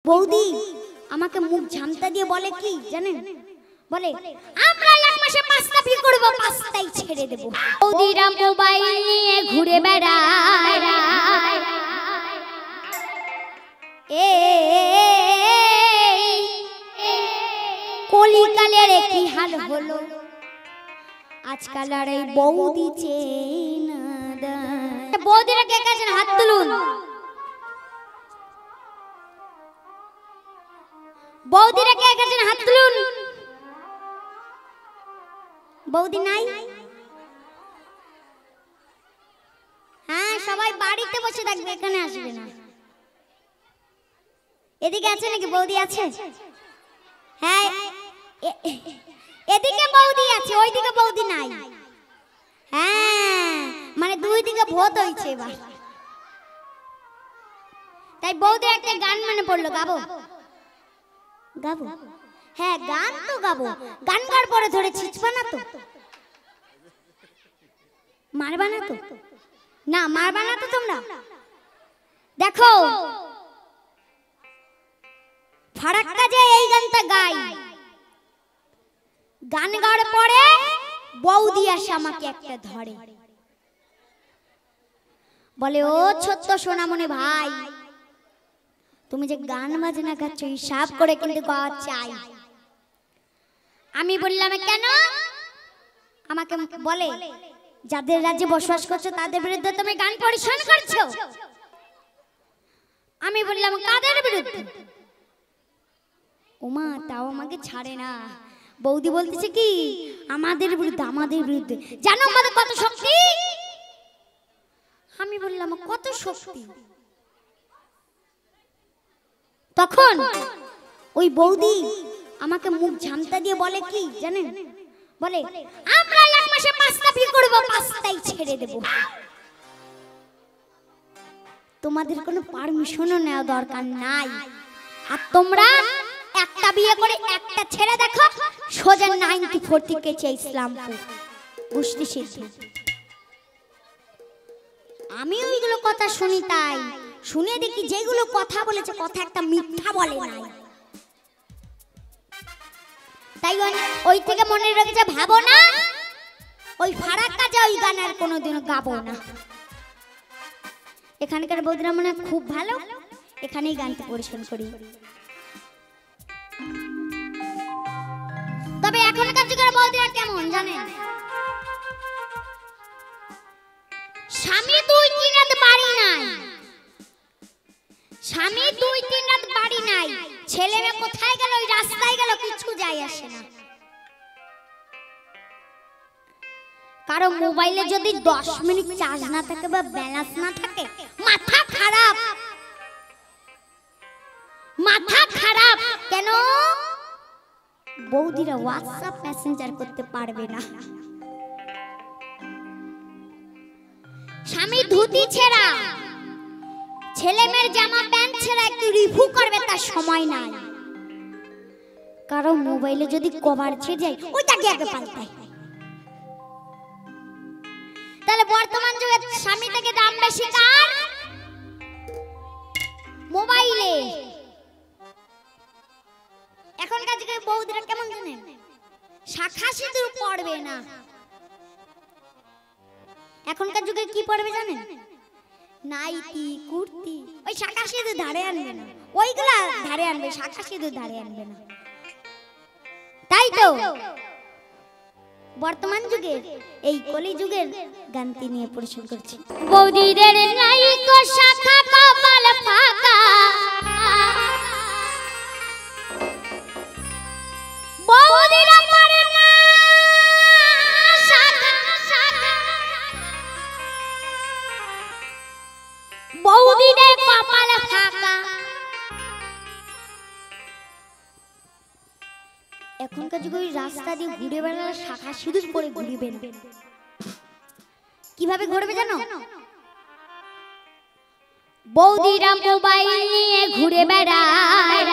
বৌদি আমাকে মুখ ঝামটা দিয়ে বলে কি জানেন, বলে আমরা এক মাসে 5টা বিয়ে করব, 5টাই ছেড়ে দেব। বৌদিরা মোবাইল নিয়ে ঘুরে বেড়ায়, কলিকালের কি হাল হলো, আজকাল আর এই বৌদি চেনা দেয়। বৌদিরা কে কে আছেন হাত তুলুন। বৌদিরা কে কে আছেন হাত তুলুন। বৌদি নাই? হ্যাঁ, সবাই বাড়িতে বসে থাকবে, এখানে আসবে না। এদিকে আছে নাকি বৌদি আছে? হ্যাঁ, এদিকে বৌদি আছে, ওইদিকে বৌদি নাই। হ্যাঁ, মানে দুই দিকে ভোট হইছে এবার। তাই বৌদির একটা গান মনে পড়লো, গাবো গাবো? হ্যাঁ, গান তো গাবো। গান গার পরে ধরে ছিচবা না তো, মারবা না তো? না, মারবা না তো তোমরা? দেখো ফারাক্কা যে এই গানটা গাই, গান গাওয়ার পরে বৌদি আসে আমাকে একটা ধরে, বলে ও ছোট্ট সোনামণি ভাই, তুমি যে গান বাজনা গাচ্ছ হিসাব করে কিন্তু গাওয়া চাই। আমি বললাম কেন? আমাকে বলে যাদের রাজ্যে বসবাস করছো তাদের বিরুদ্ধে তুমি গান পরিবেশন করছো। আমি বললাম কাদের বিরুদ্ধে? ওমা, তাও আমাকে ছাড়ে না। বৌদি বলতেছে কি আমাদের বিরুদ্ধে, আমাদের বিরুদ্ধে। জানো আমাদের কত শক্তি? আমি বললাম কত শক্তি? তখন ওই বৌদি আমাকে মুখ ঝামটা দিয়ে বলে কি জানেন, বলে আমরা এক মাসে 5টা বিয়ে করব, 5টাই ছেড়ে দেব। তোমাদের কোনো পারমিশনও নেওয়া দরকার নাই। আর তোমরা একটা বিয়ে করে একটা ছেড়ে দেখো, সোজা 94 থেকে ইসলামপুর বুঝতে শিখি। আমি ওইগুলো কথা শুনি, তাই শুনে দেখি যেগুলো কথা বলেছে কথা একটা মিথ্যা বলে নাই। তাই ওই থেকে মনে রেখেছে, ভাবো না ওই ফারাক্কা যে ওই গান আর কোনোদিনও গাবো না। এখানকার বৌদিরা মনে খুব ভালো, এখানেই গানটা পরিবেশন করি। তবে এখনকার যুগের বৌদিরা কেমন জানেন? স্বামী 2-3 রাত বাড়ি নাই, স্বামী 2-3 রাত বাড়ি নাই, ছেলে মেয়ে কোথায় গেল, ওই রাস্তায় গেল, কিছু যায় আসে না। কারো মোবাইলে যদি 10 মিনিট চার্জ না থাকে বা ব্যালেন্স না থাকে, মাথা খারাপ, মাথা খারাপ। কেন? বৌদিরা হোয়াটসঅ্যাপ মেসেঞ্জার করতে পারবে না। স্বামী ধুতি ছেঁড়া, ছেলে মেয়ের জামা প্যান্ট ছেঁড়া একটু রিভিউ করবে তার সময় নাই। কারণ মোবাইলে যদি কভার ছিঁড়ে যায় ওইটাকে আগে পাল্টায়। তাহলে বর্তমান যুগে স্বামী থেকে দাম বেশি কার? মোবাইলে। এখনকার যুগে বৌদিরা কেমন জানেন? শাখা সিঁদুর পরবে না। এখনকার যুগে কি পরবে জানেন? নাইটি, কুর্তি। ওই শাখা সিঁদুর ধারে আনবে না, ওইগুলা ধারে আনবে, শাখা সিঁদুর ধারে আনবে না। তাই তো বর্তমান যুগে এই কলি যুগের গানটি নিয়ে পরিবেশন করছি। বৌদিদের নাই কো শাখা, কপাল ফাঁকা, বৌদিরা পারে না শাখা, বৌদিদের কপাল ফাঁকা। এখনকার যুগে ওই রাস্তা দিয়ে ঘুরে বেড়ালে শাখা সিঁদুর পরে ঘুরবেন। কিভাবে ঘুরবে জানো? বৌদিরা মোবাইল নিয়ে ঘুরে বেড়ায়,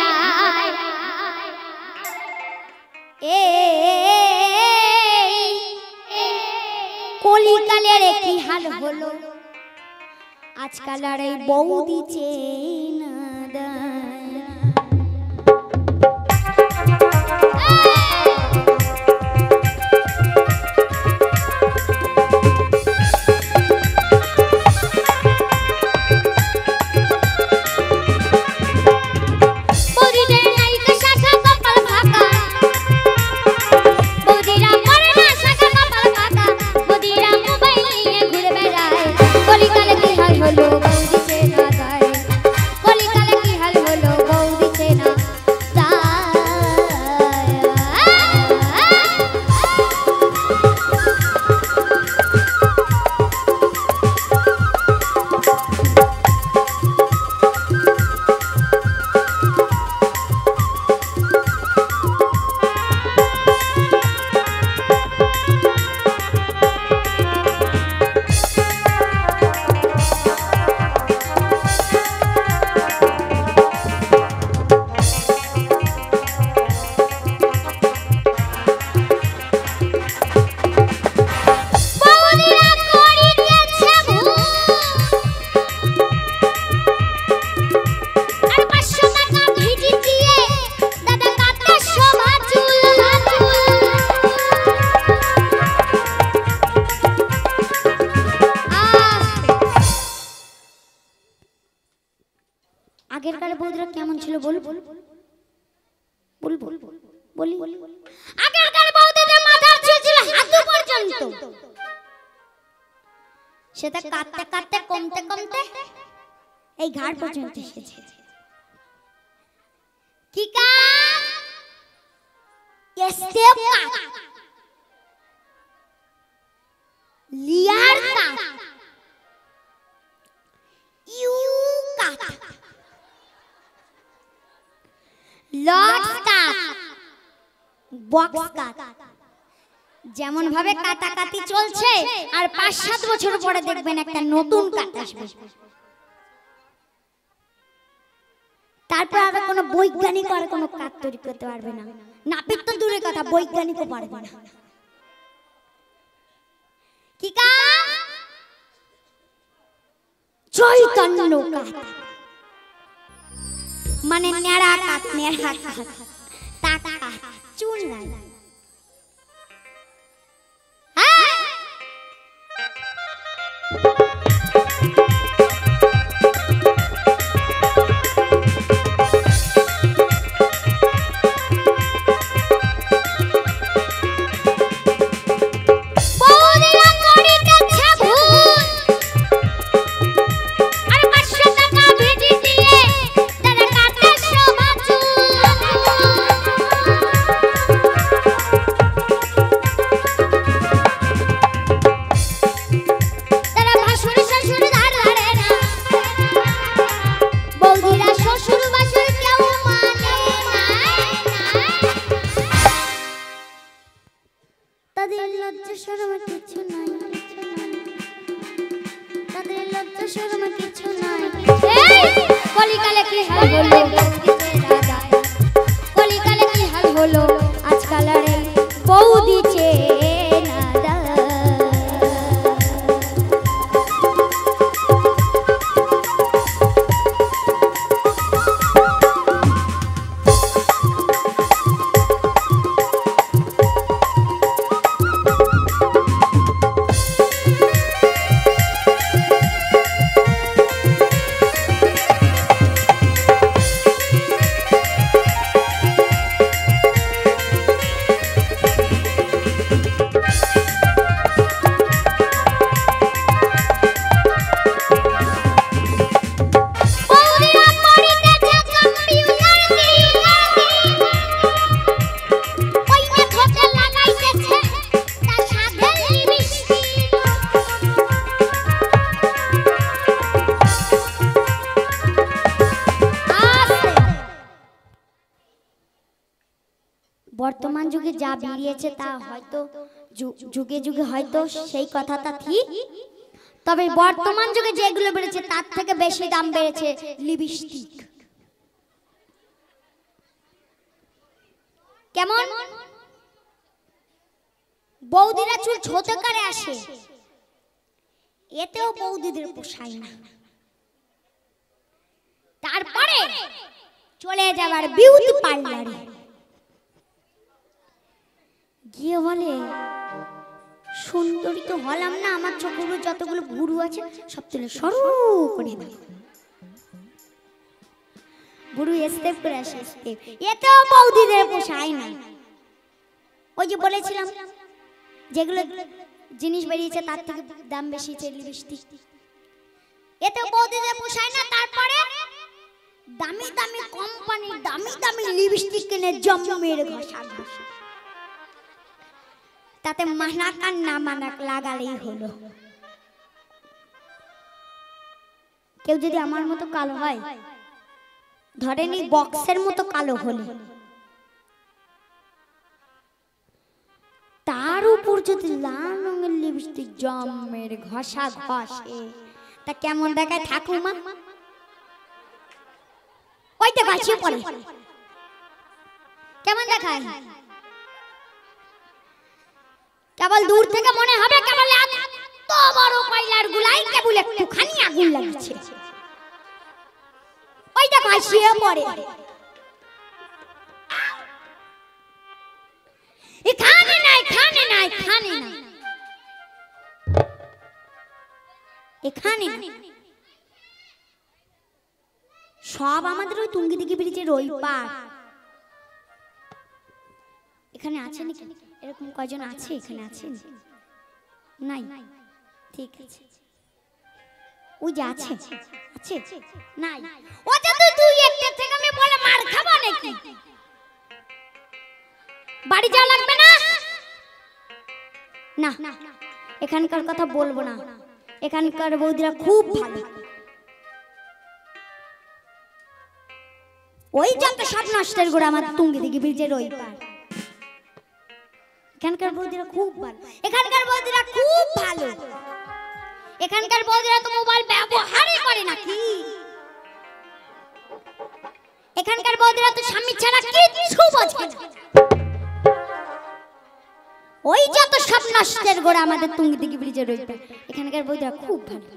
কলিকালের কি হাল হলো, আজকাল আর এই বৌদি চেনা দেয়। বল বল বল বল বলি আগেকার বউদের মাথার চুল ছিল হাঁটু পর্যন্ত, সেটা কাটতে কাটতে কমতে কমতে এই ঘাড় পর্যন্ত এসেছে। কি কাট? Step cut, layer cut, U cut, lots cut, box cut. যেমন ভাবে কাটাকাটি চলছে আর 5-7 বছর পরে দেখবেন একটা নতুন কাট আসবে। তারপর আর কোনো বৈজ্ঞানিক আর কোনো কাট তৈরি করতে পারবে না। নাপিত তো দূরের কথা, বৈজ্ঞানিকও পারবে না। কি কাট? চৈতন্য কাট, মানে নেড়া কাট, নেড়া কাট, টাক কাট, চুল নাই। বর্তমান যুগে যা বেরিয়েছে তা হয়তো যুগে যুগে হয়তো সেই কথাটা ঠিক, তবে বর্তমান যুগে যেগুলো বেড়েছে তার থেকে বেশি দাম বেড়েছে লিপস্টিক। কেমন? বৌদিরা চুল ছোট করে আসে, এতেও বৌদিদের পোষায় না। তারপরে চলে যাবার বিউটি পার্লারে গিয়ে বলে, সুন্দরী তো হলাম না, আমার চোখগুলো যতগুলো ভুরু আছে সব তুলে সরু করে দাও। ভুরু স্টেপ করে আসে, স্টেপ। এতেও বৌদিদের পোষায় না। ওই যে বলেছিলাম যেগুলো জিনিস বেরিয়েছে তার থেকে দাম বেশি লিপস্টিক, এতেও বৌদিদের পোষায় না। তারপরে দামি দামি কোম্পানির দামি দামি লিপস্টিক কিনে জম্মের ঘষা ঘষা, তাতে মানাক আর না মানাক লাগালেই হলো। কেউ যদি আমার মতো কালো হয়, ধরেন এই বক্সের মতো কালো হলে, তার উপর যদি লাল রঙের লিপস্টিক জম্মের ঘষা ঘষে, তা কেমন দেখায় ঠাকুমা? ওইটা ঘষিয়ে পড়ে কেমন দেখায়? কেবল দূর থেকে মনে হবে কেবল এত বড় কয়লার গুলাই কেবল একটুখানি আগুন লাগছে। ওইটা ঘষিয়ে পড়ে। এখানে নাই, এখানে নাই, এখানে নাই, এখানে সব আমাদের ওই টুঙ্গি দিঘি ব্রিজের ওই পার। এখানে আছে নাকি এরকম কয়জন আছে? এখানে আছেন? নাই, ঠিক আছে। ওই যে আছে, আছে নাই? ও যদি তুই একটা থেকে আমি বলে মার খাবো নাকি? বাড়ি যাওয়া লাগবে না? না, এখানকার কথা বলবো না। এখানকার বৌদিরা খুব ভালো। ওই যত সব নষ্টের গোড়া আমার টুঙ্গি দিঘি ব্রিজের ওই পার। এখানকার বৌদিরা খুব ভালো। এখানকার বৌদিরা খুব ভালো। এখানকার বৌদিরা তো মোবাইল ব্যবহারই করে নাকি? এখানকার বৌদিরা তো স্বামী ছাড়া কিচ্ছু বোঝে না। ওই যত সব নষ্টের গোড়া আমাদের টুঙ্গি দিঘি ব্রিজের ওই পার। এখানকার বৌদিরা খুব ভালো।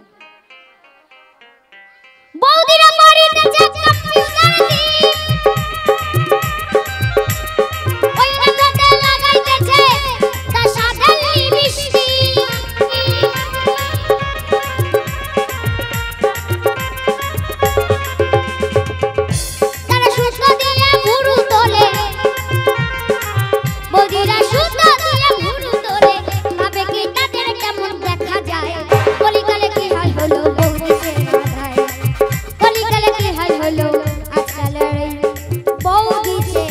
বৌদিরা বাড়িতে যে কম্পিউটার দিয়ে ওই রাতে লাগাইতেছে তা সাদা লিপস্টিক। তারা সুতো দিয়ে ভুরু তোলে, বৌদিরা সুতো দিয়ে ভুরু তোলে, ভাবে কি তাদের কেমন দেখা যায়। কলিকালে কি হাল হলো বৌদিকে বাধায়, কলিকালে কি হাল হলো আজকালের এই বৌদিকে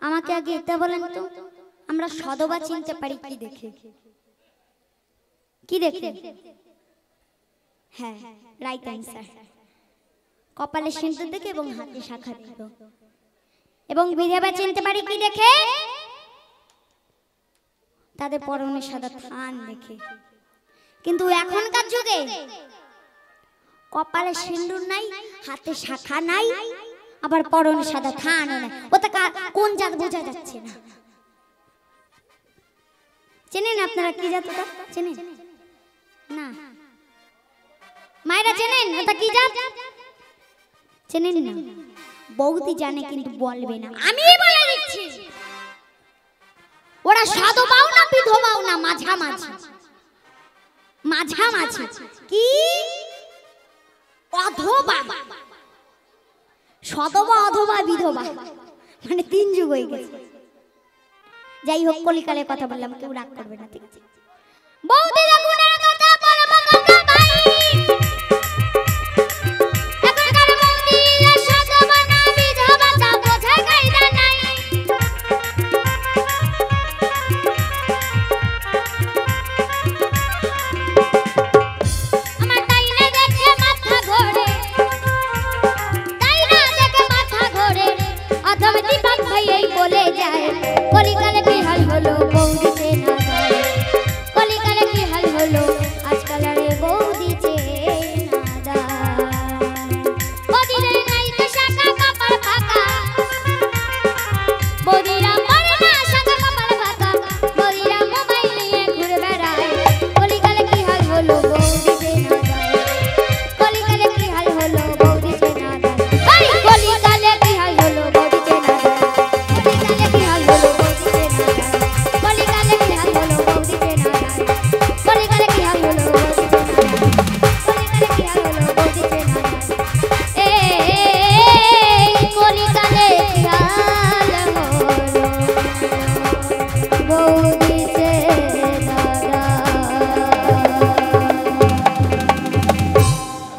আমাকে আগে এটা বলেন তো, আমরা সদবা চিনতে পারি কি দেখে? কি দেখে? হ্যাঁ, রাইট অ্যান্সার। কপালে সিঁদুর দেখে এবং হাতে শাখা দেখে। এবং বিধবা চিনতে পারি কি দেখে? তাদের পরনে সাদা থান দেখে। কিন্তু এখনকার যুগে কপালে সিঁদুর নাই, হাতে শাখা নাই, আবার পরনে সাদা থানও নাই। ওটা কোন জাত বোঝা যাচ্ছে না। চেনেন আপনারা কি জাত? ওটা চেনেন না? মায়েরা চেনেন ওটা কি জাত? চেনেন না? বৌদি জানে কিন্তু বলবে না। আমি বলে দিচ্ছি, ওরা সদবাও না বিধবাও না, মাঝামাঝি। মাঝামাঝি কি? অধবা। সদবা অধবা বিধবা, মানে তিন যুগ হয়ে গেছে। যাই হোক, কলিকালের কথা বললাম, কেউ রাগ করবে না, ঠিক আছে? বৌদিরা